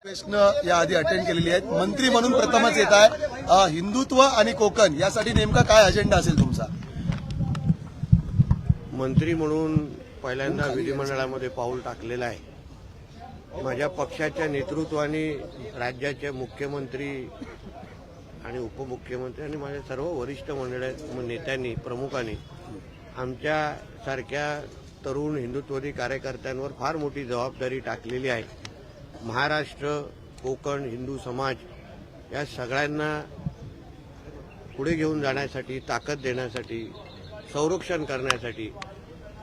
प्रश्न याआधी अटेंड केलेली आहेत. मंत्री म्हणून प्रथमच येत आहे. हिंदुत्व आणि कोकण यासाठी नेमका काय अजेंडा असेल तुमचा? मंत्री म्हणून पहिल्यांदा विधिमंडळामध्ये पाऊल टाकलेलं आहे. माझ्या पक्षाच्या नेतृत्वाने राज्याचे मुख्यमंत्री आणि उपमुख्यमंत्री आणि माझ्या सर्व वरिष्ठ नेत्यांनी प्रमुखांनी आमच्यासारख्या तरुण हिंदुत्ववादी कार्यकर्त्यांवर फार मोठी जबाबदारी टाकलेली आहे. महाराष्ट्र, कोकण, हिंदू समाज या सगळ्यांना पुढे घेऊन जाण्यासाठी, ताकद देण्यासाठी, संरक्षण करण्यासाठी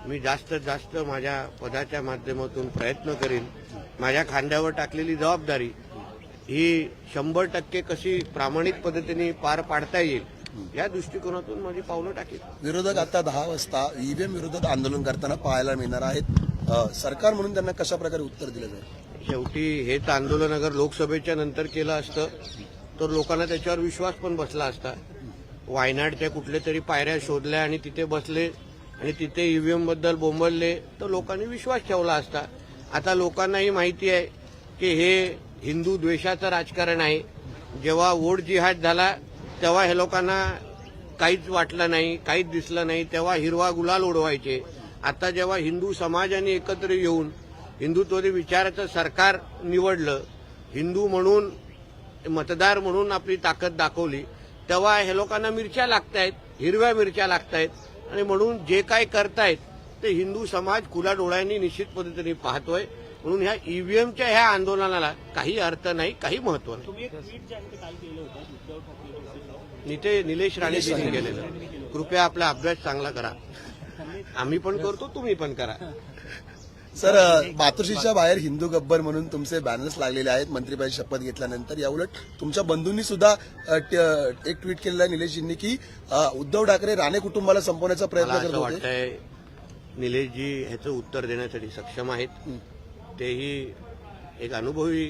मी जास्तीत जास्त माझ्या पदाच्या माध्यमातून प्रयत्न करीन. माझ्या खांद्यावर टाकलेली जबाबदारी ही 100% कशी प्रामाणिक पद्धतीने पार पाडता येईल या दृष्टिकोनातून माझी पावलं टाकेल. विरोधक आता 10 वाजता ईव्हीएम विरोधात आंदोलन करताना पाहायला मिळणार आहेत. सरकार म्हणून त्यांना कशा प्रकारे उत्तर दिलं जाईल? शेवटी हेच आंदोलन अगर लोकसभेच्या नंतर केलं असतं तर लोकांना त्याच्यावर विश्वास पण बसला असता. वायनाडच्या कुठल्या तरी पायऱ्या शोधल्या आणि तिथे बसले आणि तिथे ईव्हीएम बद्दल बोंबलले तर लोकांनी विश्वास ठेवला असता. आता लोकांनाही माहिती आहे की हे हिंदू द्वेषाचं राजकारण आहे. जेव्हा वोट जिहाद झाला तेव्हा हे लोकांना काहीच वाटलं नाही, काहीच दिसलं नाही, तेव्हा हिरवा गुलाल उडवायचे. आता जेव्हा हिंदू समाजाने एकत्र येऊन हिंदुत्वादी विचाराचं सरकार निवडलं, हिंदू म्हणून मतदार म्हणून आपली ताकद दाखवली, तेव्हा हे लोकांना मिरच्या लागतायत, हिरव्या मिरच्या लागतायत. आणि म्हणून जे काय करतायत ते हिंदू समाज खुल्या डोळ्यांनी निश्चित पद्धतीने पाहतोय. म्हणून ह्या ईव्हीएमच्या ह्या आंदोलनाला काही अर्थ नाही, काही महत्व नाही. निलेश राणेंनी केलेलं. कृपया आपला अभ्यास चांगला करा. आम्ही पण करतो, तुम्ही पण करा. सर, मातोश्रीच्या बाहेर हिंदू गब्बर म्हणून तुमचे बॅनर्स लागलेले आहेत मंत्रीपदाची शपथ घेतल्यानंतर. याउलट तुमच्या बंधूंनी सुद्धा एक ट्विट केलेलं आहे निलेशजींनी की उद्धव ठाकरे राणे कुटुंबाला संपवण्याचा प्रयत्न करत होते. वाटतंय निलेशजी ह्याचं उत्तर देण्यासाठी सक्षम आहेत. तेही एक अनुभवी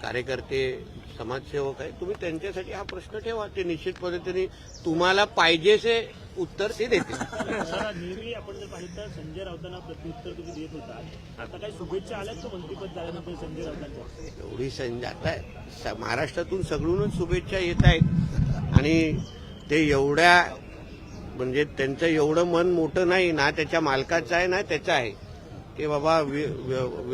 कार्यकर्ते, समाजसेवक आहे. तुम्ही त्यांच्यासाठी हा प्रश्न ठेवा, ते निश्चित पद्धतीने तुम्हाला पाहिजेसे उत्तर ते देतील. नेहमी आपण जर पाहिलं तर संजय राऊतांना प्रत्युत्तर तुम्ही देत होता. आता काही शुभेच्छा आल्यात का मंत्रिपद झाल्यानंतर संजय राऊतांच्या? एवढी आता महाराष्ट्रातून सगळूनच शुभेच्छा येत आहेत आणि ते एवढ्या म्हणजे त्यांचं एवढं मन मोठं नाही ना, त्याच्या मालकाचं आहे ना त्याचं आहे की बाबा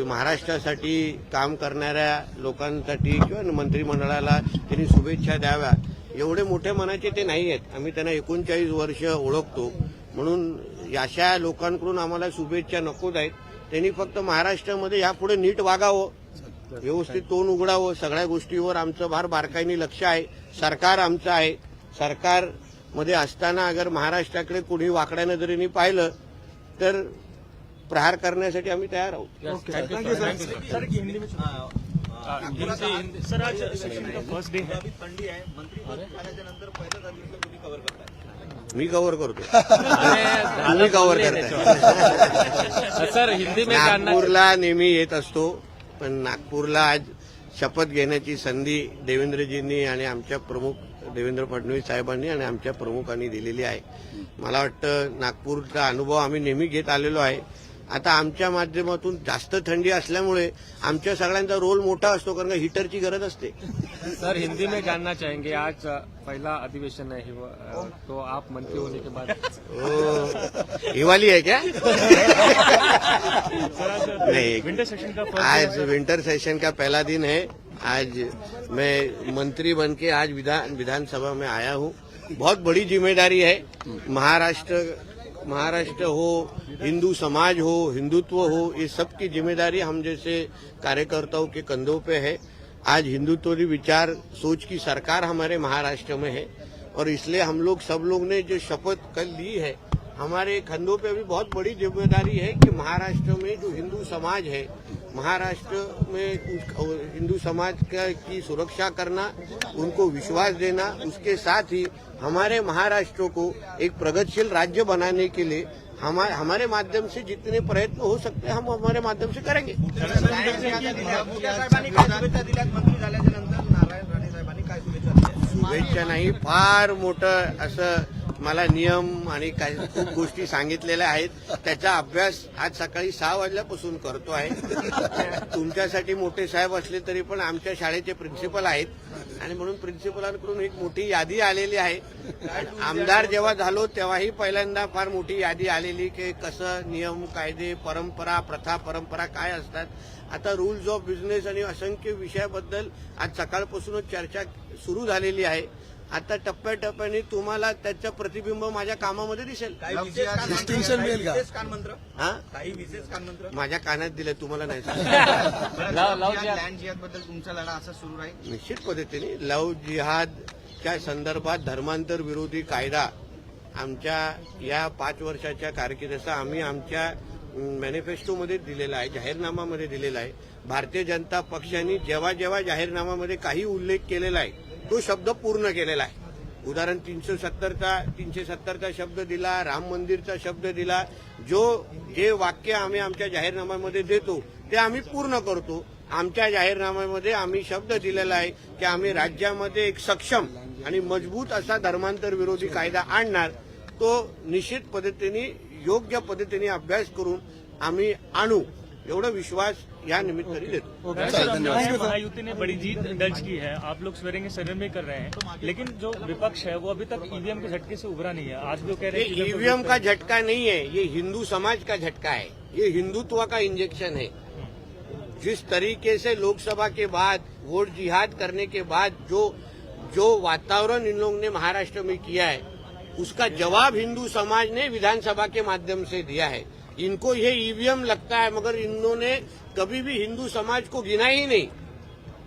महाराष्ट्रासाठी काम करणाऱ्या लोकांसाठी किंवा मंत्रिमंडळाला त्यांनी शुभेच्छा द्याव्या एवढे मोठ्या मनाचे ते नाही आहेत. आम्ही त्यांना 39 वर्ष ओळखतो. म्हणून अशा लोकांकडून आम्हाला शुभेच्छा नकोच आहेत. त्यांनी फक्त महाराष्ट्रामध्ये यापुढे नीट वागावं, व्यवस्थित तोंड उघडावं. सगळ्या गोष्टीवर आमचं फार बारकाईने लक्ष आहे. सरकार आमचं आहे. सरकारमध्ये असताना अगर महाराष्ट्राकडे कुणी वाकड्या नजरेने पाहिलं तर प्रहार करण्यासाठी आम्ही तयार आहोत. सर, आज फर्स्ट डे है. मी कव्हर करतो. तुम्ही कव्हर करताय. सर, हिंदी में नागपूरला नेहमी येत असतो, पण नागपूरला आज शपथ घेण्याची संधी देवेंद्रजींनी आणि आमच्या प्रमुख देवेंद्र फडणवीस साहेबांनी आणि आमच्या प्रमुखांनी दिलेली आहे. मला वाटतं नागपूरचा अनुभव आम्ही नेहमी घेत आलेलो आहे. आता आमच्या माध्यमातून जास्त थंडी असल्यामुळे आमच्या सगळ्यांचा रोल मोठा असतो, कारण का हीटरची गरज असते. सर, हिंदी में जानना चाहेंगे, आज पहला अधिवेशन है तो आप मंत्री होने के बाद हिवाली है क्या? नहीं, विंटर सेशन का आज विंटर सेशन का पहला दिन है. आज मैं मंत्री बनके आज विधानसभा में आया हूँ. बहुत बड़ी जिम्मेदारी है. महाराष्ट्र हो, हिंदू समाज हो, हिंदुत्व हो, ये सब की जिम्मेदारी हम जैसे कार्यकर्ताओं के कंधों पे है. आज हिंदुत्ववादी विचार सोच की सरकार हमारे महाराष्ट्र में है और इसलिए हम लोग सब लोग ने जो शपथ कल ली है, हमारे कंधों पे भी बहुत बड़ी जिम्मेदारी है कि महाराष्ट्र में जो हिंदू समाज है, महाराष्ट्र में हिंदू समाज की सुरक्षा करना, उनको विश्वास देना, उसके साथ ही हमारे महाराष्ट्र को एक प्रगतिशील राज्य बनाने के लिए हमारे माध्यम से जितने प्रयत्न हो सकते हैं हम हमारे माध्यम से करेंगे. शुभेच्छा नाही, फार मोठं असं मला नियम आणि काही खूप गोष्टी सांगितलेल्या आहेत. त्याचा अभ्यास आज सकाळी 6 वाजल्यापासून करतो आहे. तुमच्यासाठी मोठे साहेब असले तरी पण आमच्या शाळेचे प्रिन्सिपल आहेत आणि म्हणून प्रिन्सिपलांकडून एक मोठी यादी आलेली आहे. आमदार जेव्हा झालो तेव्हाही पहिल्यांदा फार मोठी यादी आलेली की कसं नियम, कायदे, परंपरा, प्रथा, परंपरा काय असतात. आता रूल्स ऑफ बिझनेस आणि असंख्य विषयाबद्दल आज सकाळपासूनच चर्चा सुरू झालेली आहे. आता टप्प्याटप्प्याने तुम्हाला त्याचं प्रतिबिंब माझ्या कामामध्ये दिसेल. डिस्टिंक्शन मिळेल का? हा? काही विशेष कानमंत्र माझ्या कानात दिले तुम्हाला नाही सांगितलं. लँड जिहाद बद्दल तुमचा लढा असा सुरू राहील. निश्चित पद्धतीने लव जिहादच्या संदर्भात धर्मांतर विरोधी कायदा आमच्या या 5 वर्षाच्या कारकिर्दीचा आम्ही आमच्या मॅनिफेस्टोमध्ये दिलेला आहे, जाहीरनामामध्ये दिलेला आहे. भारतीय जनता पक्षाने जेव्हा जेव्हा जाहीरनामामध्ये काही उल्लेख केलेला आहे तो शब्द पूर्ण केलेला आहे. उदाहरण 370चा शब्द दिला, राम मंदिरचा शब्द दिला. जे वाक्य आम्ही आमच्या जाहीरनाम्यामध्ये देतो ते आम्ही पूर्ण करतो. आमच्या जाहीरनाम्यामध्ये आम्ही शब्द दिलेला आहे की आम्ही राज्यामध्ये एक सक्षम आणि मजबूत असा धर्मांतर विरोधी कायदा आणणार. तो निश्चित पद्धतीने योग्य पद्धतीने अभ्यास करून आम्ही आणू एवढा विश्वास या निमित्ताने देतो. महायुति ने बड़ी जीत दर्ज की है, आप लोग स्वेरिंग सदन में कर रहे हैं, लेकिन जो विपक्ष है वो अभी तक ईवीएम के झटके से उभरा नहीं है. आज भी वो कह रहे हैं ये ईवीएम का झटका नहीं है, ये हिंदू समाज का झटका है. ये हिंदुत्व का इंजेक्शन है. जिस तरीके से लोकसभा के बाद वोट जिहाद करने के बाद जो वातावरण इन लोगों ने महाराष्ट्र में किया है उसका जवाब हिंदू समाज ने विधानसभा के माध्यम से दिया है. इनको ये ईवीएम लगता है मगर इन्होंने कभी भी हिंदू समाज को गिना ही नहीं.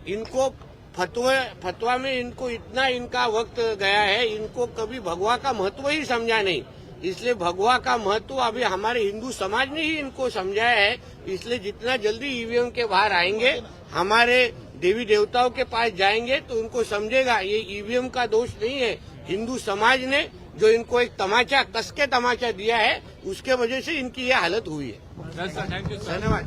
इनको फतवा में इनको इतना इनका वक्त गया है, इनको कभी भगवा का महत्व ही समझा नहीं. इसलिए भगवा का महत्व अभी हमारे हिंदू समाज ने ही इनको समझाया है. इसलिए जितना जल्दी ईवीएम के बाहर आएंगे, हमारे देवी देवताओं के पास जाएंगे तो उनको समझेगा ये ईवीएम का दोष नहीं है, हिंदू समाज ने जो इनको एक तमाचा कसके तमाचा दिया है उसके वजह से इनकी ये हालत हुई है. धन्यवाद.